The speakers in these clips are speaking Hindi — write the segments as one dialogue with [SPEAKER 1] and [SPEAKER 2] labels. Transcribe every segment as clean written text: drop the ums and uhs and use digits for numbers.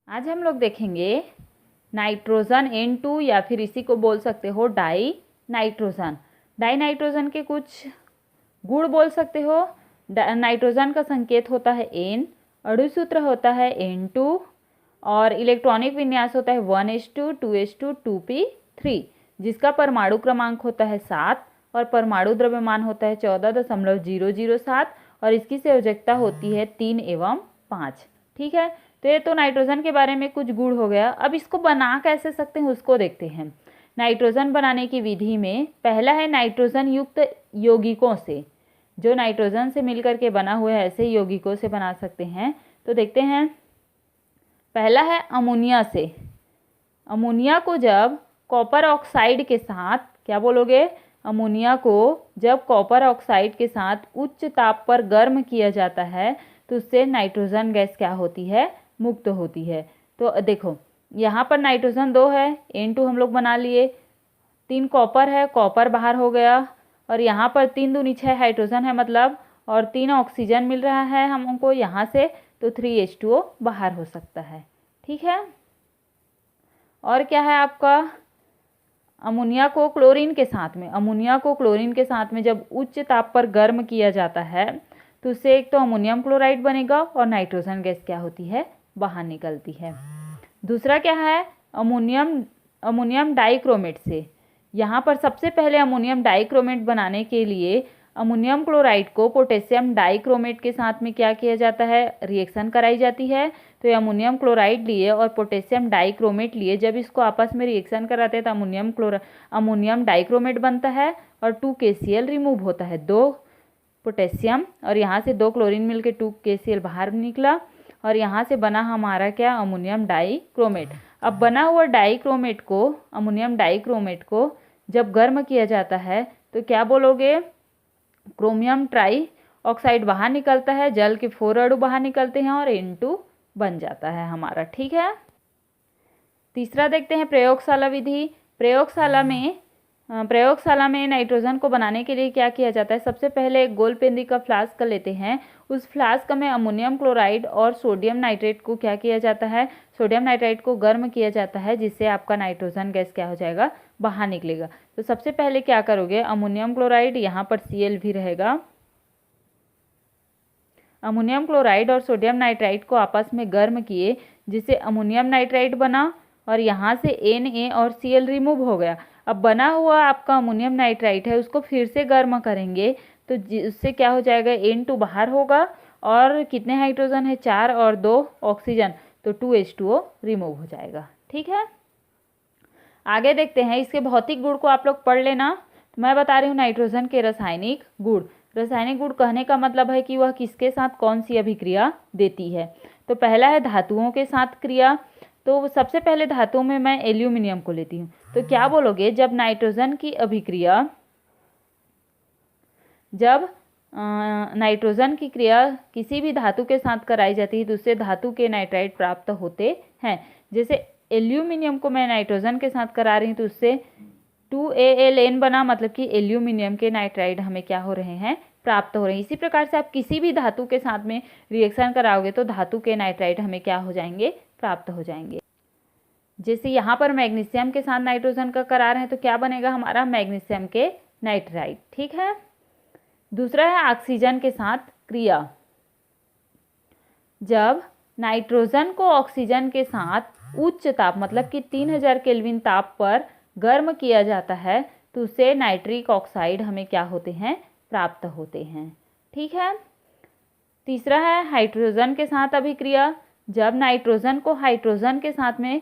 [SPEAKER 1] आज हम लोग देखेंगे नाइट्रोजन N2 या फिर इसी को बोल सकते हो डाई नाइट्रोजन। डाई नाइट्रोजन के कुछ गुण बोल सकते हो। नाइट्रोजन का संकेत होता है N, अणुसूत्र होता है N2 और इलेक्ट्रॉनिक विन्यास होता है 1s2 2s2 2p3, जिसका परमाणु क्रमांक होता है 7 और परमाणु द्रव्यमान होता है 14.007 और इसकी संयोजकता होती है 3 एवं 5। ठीक है, तो ये तो नाइट्रोजन के बारे में कुछ गुण हो गया। अब इसको बना कैसे सकते हैं उसको देखते हैं। नाइट्रोजन बनाने की विधि में पहला है नाइट्रोजन युक्त यौगिकों से। जो नाइट्रोजन से मिलकर के बना हुआ है ऐसे यौगिकों से बना सकते हैं। तो देखते हैं, पहला है अमोनिया से। अमोनिया को जब कॉपर ऑक्साइड के साथ, क्या बोलोगे, अमोनिया को जब कॉपर ऑक्साइड के साथ उच्च ताप पर गर्म किया जाता है तो उससे नाइट्रोजन गैस क्या होती है, मुक्त होती है। तो देखो यहाँ पर नाइट्रोजन 2 है, N2 हम लोग बना लिए, 3 कॉपर है, कॉपर बाहर हो गया और यहाँ पर 3 दूनी 6 हाइड्रोजन है मतलब, और 3 ऑक्सीजन मिल रहा है हमको यहाँ से, तो 3H2O बाहर हो सकता है। ठीक है, और क्या है आपका, अमोनिया को क्लोरीन के साथ में, अमोनिया को क्लोरीन के साथ में जब उच्च ताप पर गर्म किया जाता है तो उससे एक तो अमोनियम क्लोराइड बनेगा और नाइट्रोजन गैस क्या होती है, बाहर निकलती है। दूसरा क्या है, अमोनियम डाइक्रोमेट से। यहाँ पर सबसे पहले अमोनियम डाइक्रोमेट बनाने के लिए अमोनियम क्लोराइड को पोटेशियम डाइक्रोमेट के साथ में क्या किया जाता है, रिएक्शन कराई जाती है। तो ये अमोनियम क्लोराइड लिए और पोटेशियम डाइक्रोमेट लिए, जब इसको आपस में रिएक्शन कराते हैं तो अमोनियम डाइक्रोमेट बनता है और 2KCl रिमूव होता है, 2 पोटेशियम और यहाँ से 2 क्लोरीन मिलकर 2KCl बाहर निकला और यहाँ से बना हमारा क्या, अमोनियम डाइक्रोमेट। अब बना हुआ डाइक्रोमेट को, अमोनियम डाइक्रोमेट को जब गर्म किया जाता है तो क्या बोलोगे, क्रोमियम ट्राई ऑक्साइड बाहर निकलता है, जल के 4 अणु बाहर निकलते हैं और N2 बन जाता है हमारा। ठीक है, तीसरा देखते हैं प्रयोगशाला विधि। प्रयोगशाला में नाइट्रोजन को बनाने के लिए क्या किया जाता है, सबसे पहले एक गोल पेंदी का फ्लास्क लेते हैं, उस फ्लास्क में अमोनियम क्लोराइड और सोडियम नाइट्रेट को क्या किया जाता है, सोडियम नाइट्राइट को गर्म किया जाता है, जिससे आपका नाइट्रोजन गैस क्या हो जाएगा, बाहर निकलेगा। तो सबसे पहले क्या करोगे, अमोनियम क्लोराइड, यहाँ पर Cl भी रहेगा, अमोनियम क्लोराइड और सोडियम नाइट्राइट को आपस में गर्म किए जिससे अमोनियम नाइट्राइट बना और यहाँ से Na और Cl रिमूव हो गया। अब बना हुआ आपका अमोनियम नाइट्राइट है, उसको फिर से गर्म करेंगे तो उससे क्या हो जाएगा, N2 बाहर होगा और कितने हाइड्रोजन है, 4 और 2 ऑक्सीजन, तो 2H2O रिमूव हो जाएगा। ठीक है, आगे देखते हैं, इसके भौतिक गुण को आप लोग पढ़ लेना। तो मैं बता रही हूँ नाइट्रोजन के रासायनिक गुण। रासायनिक गुण कहने का मतलब है कि वह किसके साथ कौन सी अभिक्रिया देती है। तो पहला है धातुओं के साथ क्रिया। तो सबसे पहले धातुओं में मैं एल्यूमिनियम को लेती हूँ। तो क्या बोलोगे, जब नाइट्रोजन की अभिक्रिया, जब नाइट्रोजन की क्रिया किसी भी धातु के साथ कराई जाती है तो उससे धातु के नाइट्राइट प्राप्त होते हैं। जैसे एल्यूमिनियम को मैं नाइट्रोजन के साथ करा रही हूँ तो उससे 2Al बना, मतलब कि एल्यूमिनियम के नाइट्राइड हमें क्या हो रहे हैं, प्राप्त हो रहे हैं। इसी प्रकार से आप किसी भी धातु के साथ में रिएक्शन कराओगे तो धातु के नाइट्राइड हमें क्या हो जाएंगे, प्राप्त हो जाएंगे। जैसे यहाँ पर मैग्नीशियम के साथ नाइट्रोजन का करा रहे हैं तो क्या बनेगा हमारा, मैग्नीशियम के नाइट्राइड। ठीक है, दूसरा है ऑक्सीजन के साथ क्रिया। जब नाइट्रोजन को ऑक्सीजन के साथ उच्च ताप, मतलब कि 3000 केल्विन ताप पर गर्म किया जाता है तो उससे नाइट्रिक ऑक्साइड हमें क्या होते हैं, प्राप्त होते हैं। ठीक है, तीसरा है हाइड्रोजन के साथ अभिक्रिया। जब नाइट्रोजन को हाइड्रोजन के साथ में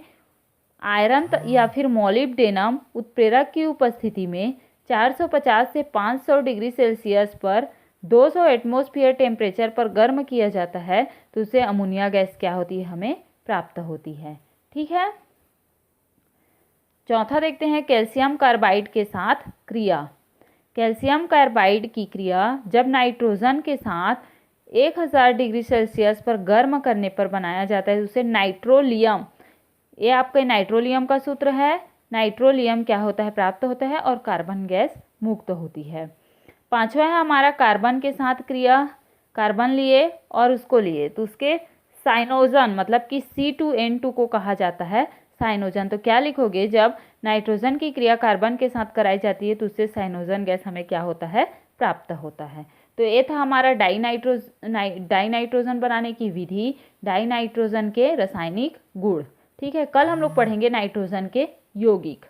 [SPEAKER 1] आयरन या फिर मोलिब्डेनम उत्प्रेरक की उपस्थिति में 450 से 500 डिग्री सेल्सियस पर 200 एटमॉस्फेयर टेम्परेचर पर गर्म किया जाता है तो उससे अमोनिया गैस क्या होती है, हमें प्राप्त होती है। ठीक है, चौथा देखते हैं कैल्शियम कार्बाइड के साथ क्रिया। कैल्शियम कार्बाइड की क्रिया जब नाइट्रोजन के साथ 1000 डिग्री सेल्सियस पर गर्म करने पर बनाया जाता है उसे नाइट्रोलियम, ये आपके नाइट्रोलियम का सूत्र है, नाइट्रोलियम क्या होता है, प्राप्त होता है और कार्बन गैस मुक्त होती है। पांचवा है हमारा कार्बन के साथ क्रिया। कार्बन लिए और उसको लिए तो उसके साइनोजन मतलब कि C2N2 को कहा जाता है साइनोजन। तो क्या लिखोगे, जब नाइट्रोजन की क्रिया कार्बन के साथ कराई जाती है तो उससे साइनोजन गैस हमें क्या होता है, प्राप्त होता है। तो ये था हमारा डाइनाइट्रोजन बनाने की विधि, डाइनाइट्रोजन के रासायनिक गुण। ठीक है, कल हम लोग पढ़ेंगे नाइट्रोजन के यौगिक।